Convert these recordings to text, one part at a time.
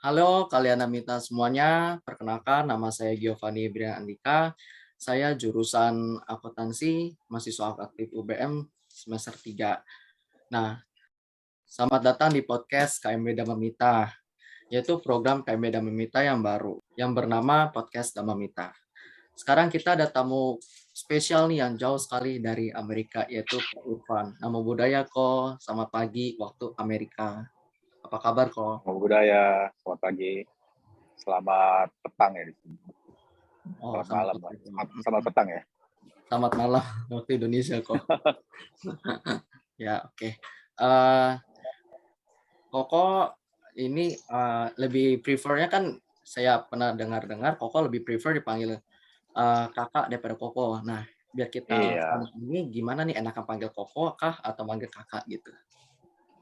Halo kalian Amita semuanya, perkenalkan nama saya Giovanni Brian Andika. Saya jurusan akuntansi, mahasiswa aktif UBM semester 3. Nah, selamat datang di podcast KMB Damamita, yaitu program KMB Damamita yang baru, yang bernama Podcast Damamita. Sekarang kita ada tamu spesial nih yang jauh sekali dari Amerika, yaitu Ko Irfan. Nama budaya Ko, selamat pagi waktu Amerika. Apa kabar Ko? Selamat budaya, selamat pagi, selamat petang ya di sini. Oh, Selamat malam, Pak. Selamat petang ya. Selamat malam waktu Indonesia kok. Ya, oke. Eh, Koko ini lebih prefernya kan saya pernah dengar-dengar Koko lebih prefer dipanggil kakak daripada Koko. Nah, biar kita Iya, ini gimana nih enakan panggil Koko kah atau manggil kakak gitu?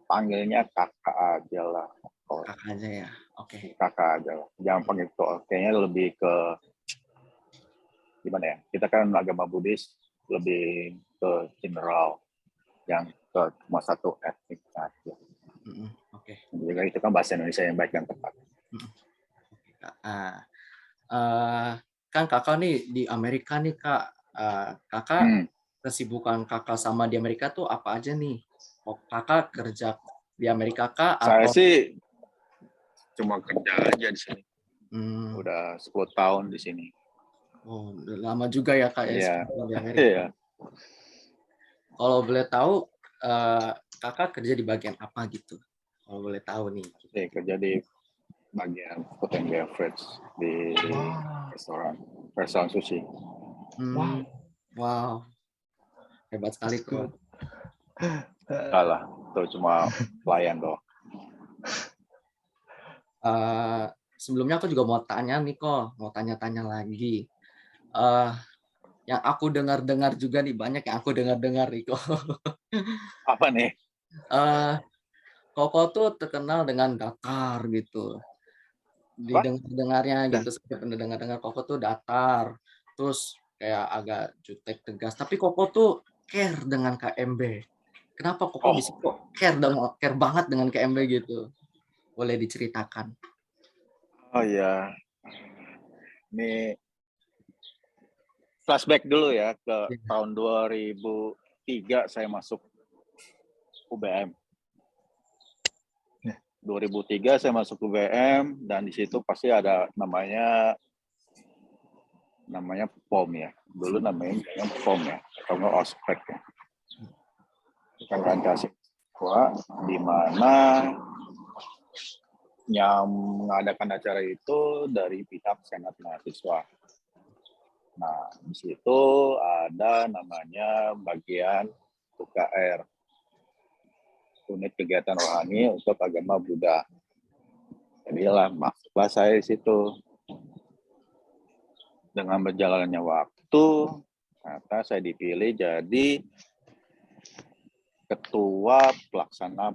panggilnya kakak aja lah. Oh, Kakak aja ya. Oke. kakak aja lah. Jangan panggil kok. Kayaknya lebih ke gimana ya? Kita kan agama Buddhis, lebih ke general, yang ke cuma satu etnik aja. Oke. Jadi itu kan bahasa Indonesia yang baik dan tepat. Oke, Kak. Eh, kan kakak nih di Amerika nih Kak. Kakak Hmm, kesibukan kakak sama di Amerika tuh apa aja nih? Kakak kerja di Amerika kak saya atau sih cuma kerja aja di sini. hmm, Udah 10 tahun di sini. udah lama juga ya kak ya Iya, di Amerika. iya. Kalau boleh tahu eh, kakak kerja di bagian apa gitu? Kalau boleh tahu nih. Kerja di bagian food and beverage di Wow. restoran sushi. Hmm, wow, hebat sekali kok. Enggak lah, itu cuma pelayan doang. Eh, Sebelumnya aku juga mau tanya nih kok, mau tanya-tanya lagi. Eh, yang aku dengar-dengar juga nih banyak yang aku dengar-dengar nih kok. Apa nih? Eh, Koko tuh terkenal dengan datar gitu. Apa? Didengar-dengarnya Dan gitu, saya pernah dengar-dengar Koko tuh datar, terus kayak agak jutek tegas. Tapi Koko tuh care dengan KMB. Kenapa Koko bisa oh, kok care banget dengan KMB gitu? Boleh diceritakan? oh ya, ini flashback dulu ya ke Iya. tahun 2003 saya masuk UBM. 2003 saya masuk UBM dan di situ pasti ada namanya POM ya. Dulu namanya POM ya, atau nggak ospek ya. Kan kasih di mana yang mengadakan acara itu dari pihak Senat Mahasiswa. Nah, di situ ada namanya bagian UKR, Unit Kegiatan Rohani untuk Agama Buddha. Jadilah masuklah saya di situ. Dengan berjalannya waktu, ternyata saya dipilih jadi ketua pelaksana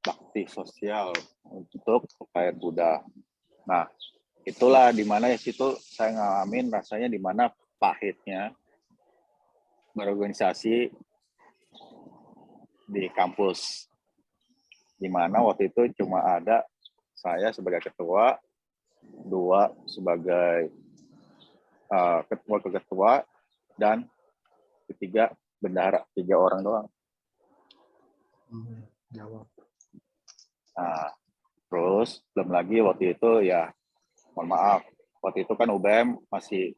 bakti sosial untuk UKR Buddha. Nah, itulah di mana di situ saya ngalamin rasanya di mana pahitnya berorganisasi di kampus, di mana waktu itu cuma ada saya sebagai ketua, dua sebagai ketua, dan ketiga bendahara, 3 orang doang. Jawab. Nah, terus belum lagi waktu itu ya, mohon maaf, waktu itu kan UBM masih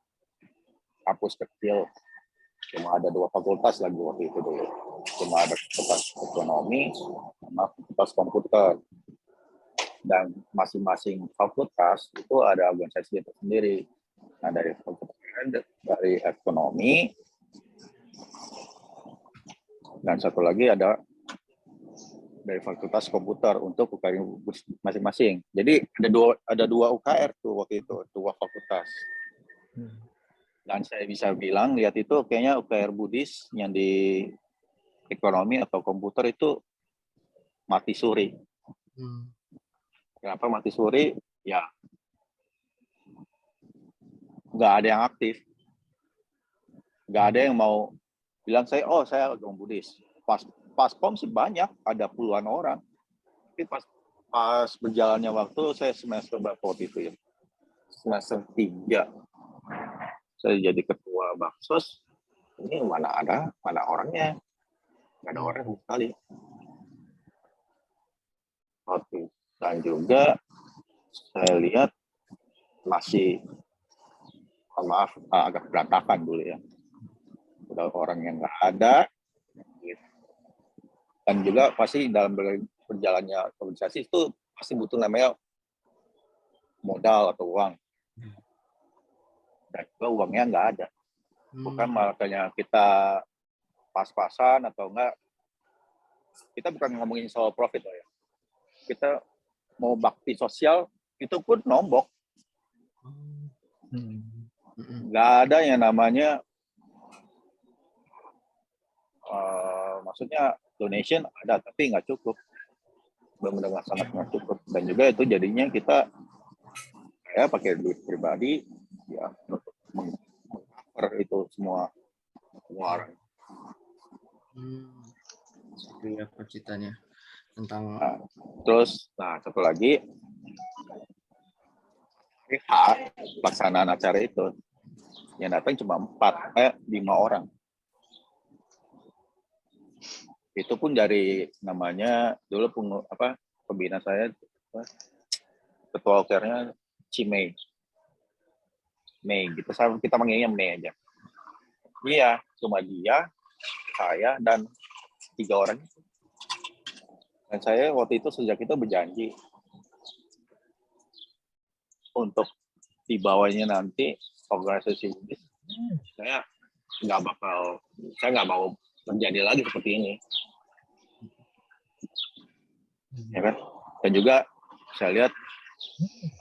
kampus kecil, cuma ada 2 fakultas lagi waktu itu dulu. Cuma ada fakultas ekonomi sama fakultas komputer. Dan masing-masing fakultas itu ada organisasi tersendiri. Nah, dari ekonomi, dan satu lagi ada dari fakultas komputer untuk UKR masing-masing. Jadi ada dua UKR tuh waktu itu, 2 fakultas. Dan saya bisa bilang lihat itu kayaknya UKR Buddhis yang di ekonomi atau komputer itu mati suri. Kenapa mati suri? Ya nggak ada yang aktif, nggak ada yang mau bilang saya agama Buddhis. Pas POM sih banyak, ada puluhan orang, tapi pas pas berjalannya waktu saya semester berapa waktu itu ya? Semester 3. Saya jadi ketua Baksos. Ini mana orangnya? Nggak ada orang sama sekali. Waktu dan juga saya lihat masih, maaf, agak berantakan dulu ya. Udah orang yang nggak ada. Dan juga pasti dalam berjalannya organisasi itu pasti butuh namanya modal atau uang. Dan juga uangnya nggak ada. Bukan makanya kita pas-pasan atau enggak. Kita bukan ngomongin soal profit loh ya. Kita mau bakti sosial itu pun nombok. Nggak ada yang namanya maksudnya donation ada tapi nggak cukup, benar-benar sangat nggak cukup. Dan juga itu jadinya kita pakai duit pribadi ya untuk meng-cover itu semua orang. Iya, ceritanya tentang Terus satu lagi pelaksanaan acara itu yang datang cuma 5 orang. Itu pun dari namanya dulu pembina saya, ketua OKR-nya Cimei. Mei gitu, kita manggilnya Mei aja. Iya, cuma dia, saya, dan 3 orang. Dan saya waktu itu sejak itu berjanji untuk dibawanya nanti organisasi ini, saya nggak mau terjadi lagi seperti ini. Ya kan? Dan juga saya lihat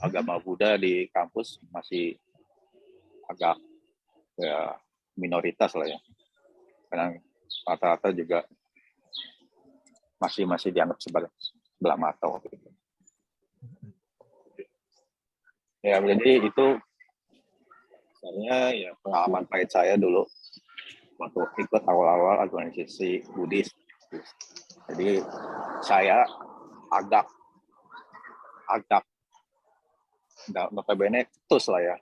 agama Buddha di kampus masih agak ya minoritas lah ya. Karena rata-rata juga masih dianggap sebagai sebelah mata waktu itu. Ya, jadi itu sebenarnya ya pengalaman pahit saya dulu waktu ikut awal-awal organisasi Buddhis. Jadi saya agak notabene tus lah ya.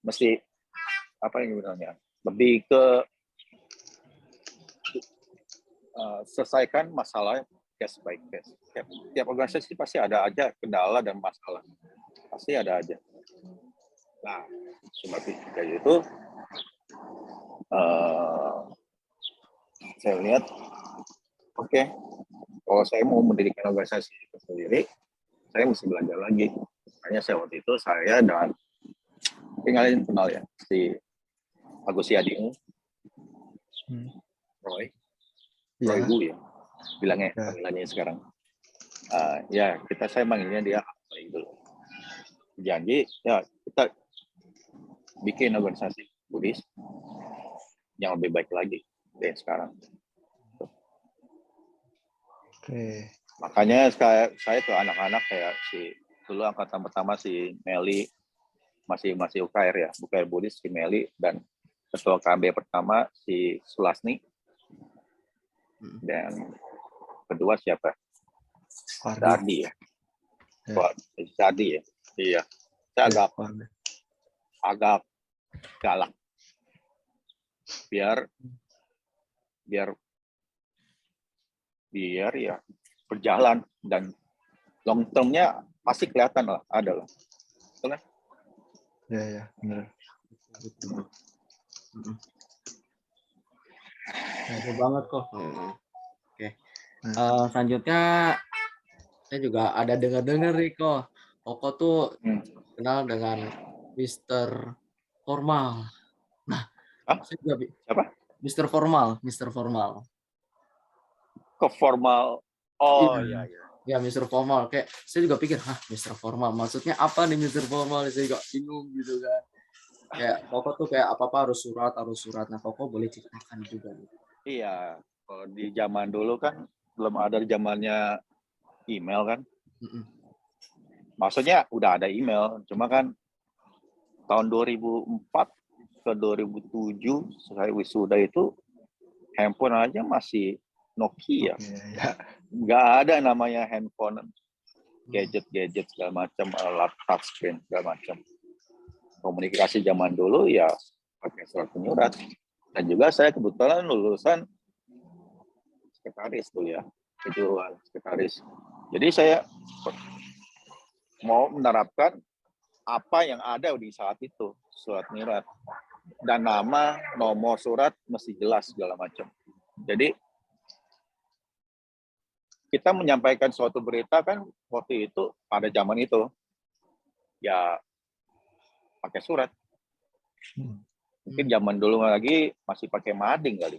Mesti apa yang bilangnya? Lebih ke selesaikan masalah case by case. Tiap organisasi pasti ada aja kendala dan masalah. Pasti ada aja. Nah, cuma kayak gitu saya lihat oke, kalau saya mau mendirikan organisasi itu sendiri, saya mesti belajar lagi. Makanya saya waktu itu dan tinggalin kenal ya si Agus Yading, Roy Bu ya, panggilannya sekarang. Saya manggilnya dia apa itu. Janji ya kita bikin organisasi Buddhis yang lebih baik lagi dari sekarang. Makanya saya tuh anak-anak kayak dulu angkatan pertama si Meli masih UKR ya, UKR Buddhis si Meli, dan ketua KB pertama si Sulasni, dan kedua siapa? Sardi ya. Sardi ya. Iya. Saya agak galak. Biar ya berjalan dan long term-nya pasti kelihatan lah, ada lah. Betul kan? Ya, benar. Seru banget kok. Oke. Selanjutnya saya juga ada dengar nih kok. Koko tuh kenal dengan Mr. Formal. Nah, saya juga siapa? Mr. Formal. Ke formal. Oh iya. Ya, Mr. Formal. Kayak saya juga pikir, Mr. Formal maksudnya apa nih Mr. Formal? Saya juga bingung gitu kan. Kayak Koko tuh kayak apa-apa harus surat. Nah, Koko boleh ceritakan juga gitu. Iya, kalau di zaman dulu kan belum ada zamannya email kan. Maksudnya udah ada email, cuma kan tahun 2004 ke 2007 saya wisuda itu handphone aja masih Nokia. Oke, ya. Nggak ada namanya handphone, gadget segala macam, alat touchscreen segala macam. Komunikasi zaman dulu ya pakai surat menyurat. Dan juga saya kebetulan lulusan sekretaris dulu ya, kejuruan sekretaris. Jadi saya mau menerapkan apa yang ada di saat itu, surat menyurat. Dan nama, nomor surat mesti jelas segala macam. Jadi kita menyampaikan suatu berita kan waktu itu pada zaman itu ya pakai surat. Mungkin zaman dulu lagi masih pakai mading kali.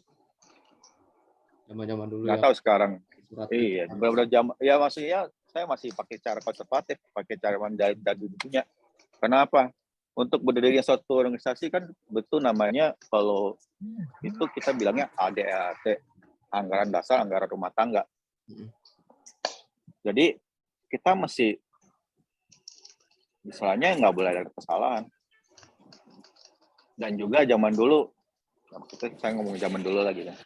Zaman-zaman dulu Nggak ya. tahu sekarang. Surat Iya, beberapa jam ya maksudnya saya masih pakai cara konservatif, pakai cara menjahit dan dudunya. Kenapa? Untuk berdirinya suatu organisasi kan betul namanya kalau itu kita bilangnya ADAT, anggaran dasar, anggaran rumah tangga. Jadi kita mesti misalnya nggak boleh ada kesalahan. Dan juga zaman dulu, maksudnya saya ngomong zaman dulu lagi kan.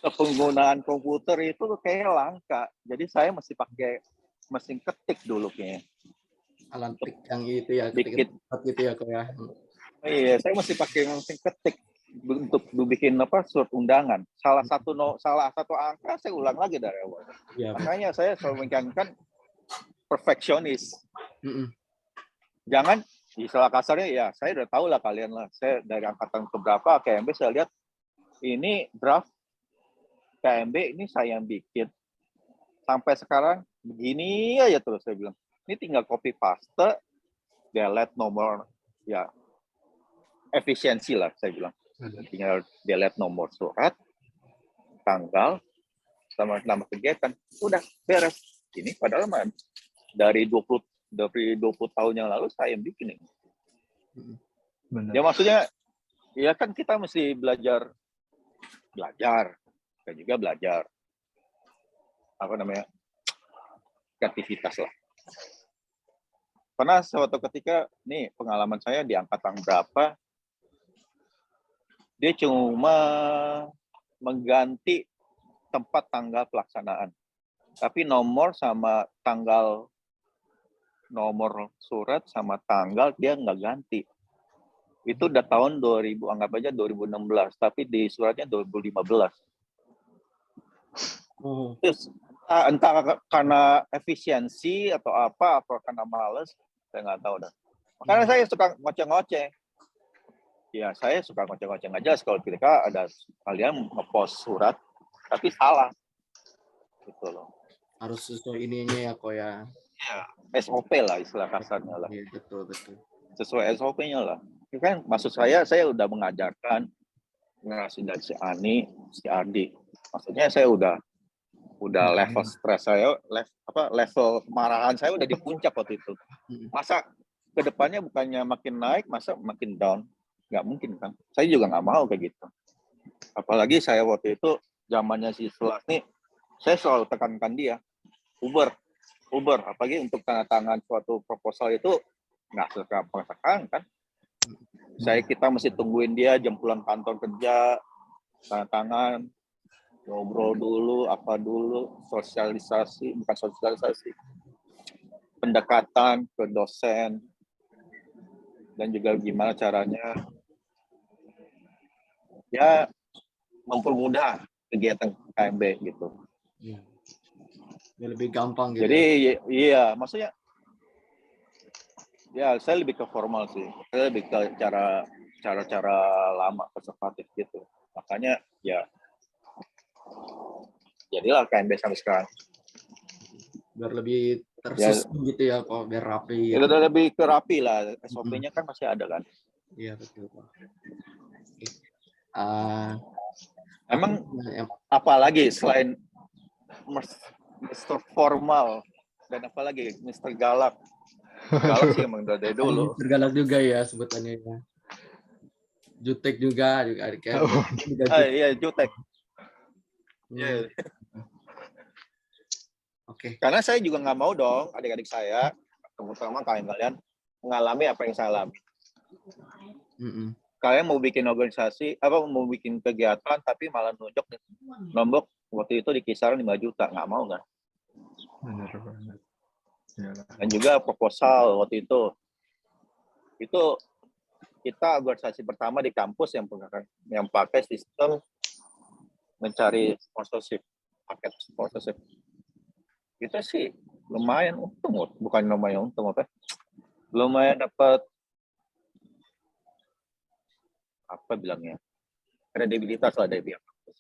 Penggunaan komputer itu kayak langka. Jadi saya mesti pakai mesin ketik dulu kayaknya. alat tik yang itu ya, Dikit. gitu ya kok ya. Iya, saya mesti pakai mesin ketik untuk bikin surat undangan. Salah satu angka saya ulang lagi dari awal. Ya, Makanya saya selalu menekankan perfeksionis. mm-mm. Jangan istilah kasarnya ya, saya udah tahu lah kalian lah. Saya dari angkatan keberapa KMB saya lihat ini draft KMB ini saya yang bikin. Sampai sekarang begini aja terus saya bilang. Ini tinggal copy paste, delete nomor, ya efisiensi lah saya bilang. Tinggal delete nomor surat, tanggal, sama nama kegiatan. Udah beres. Ini padahal dari 20 tahun yang lalu saya yang bikin ini. Benar. Ya maksudnya, ya kan kita mesti belajar, dan juga belajar kreativitas lah. Pernah suatu ketika, nih pengalaman saya di angkatan berapa, dia cuma mengganti tempat tanggal pelaksanaan. Tapi nomor sama tanggal, nomor surat sama tanggal dia nggak ganti. Itu udah tahun 2000, anggap aja 2016, tapi di suratnya 2015. Terus entah karena efisiensi atau apa karena males, saya nggak tahu dah. Makanya saya suka ngoceh-ngoceh. Ya saya suka ngoceh-ngoceh aja kalau ketika ada kalian ngepost surat tapi salah, gitu loh. Harus sesuai ininya ya kok ya. Ya, SOP lah istilah kasarnya lah. Iya, betul. Sesuai SOP-nya lah. Ini kan maksud saya udah mengajarkan ngasih dari si Ani, si Ardi. Maksudnya saya udah level stres saya, level kemarahan saya udah di puncak waktu itu. Masa kedepannya bukannya makin naik, masa makin down? Nggak mungkin kan? Saya juga nggak mau kayak gitu. Apalagi saya waktu itu zamannya si Sulas nih, saya selalu tekankan dia, Uber, apalagi untuk tanda tangan suatu proposal itu nggak segampang kan? Kita mesti tungguin dia jam pulang kantor kerja, tanda tangan, ngobrol dulu, pendekatan ke dosen, dan juga gimana caranya ya mempermudah kegiatan KMB gitu. Iya. Ya, lebih gampang gitu. Jadi iya, maksudnya ya saya lebih ke formal sih. Saya lebih ke cara lama konservatif gitu. Makanya ya jadilah KMB sampai sekarang. Biar lebih tersusun gitu ya kok, biar rapi. Ya, udah lebih ke rapi lah. SOP-nya kan masih ada kan. Iya, betul Pak. Emang apalagi selain Mr. Formal dan apalagi Mr. Galak? Galak sih emang dari dulu. Mr. Galak juga ya sebutannya ya. Jutek juga kayak iya, Jutek. Yeah. Oke. Karena saya juga nggak mau dong adik-adik saya, terutama kalian mengalami apa yang saya alami. kalian mau bikin organisasi mau bikin kegiatan tapi malah nunjuk Lombok waktu itu di kisaran 5 juta, nggak mau kan? Bener banget. Iyalah. Dan juga proposal waktu itu kita organisasi pertama di kampus yang pakai sistem mencari sponsorship, paket sponsorship. Itu sih lumayan untung, bukan lumayan untung lumayan dapat bilangnya, kredibilitas lah dari pihak kampus.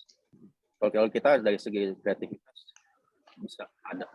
Kalau kita dari segi kreativitas bisa ada.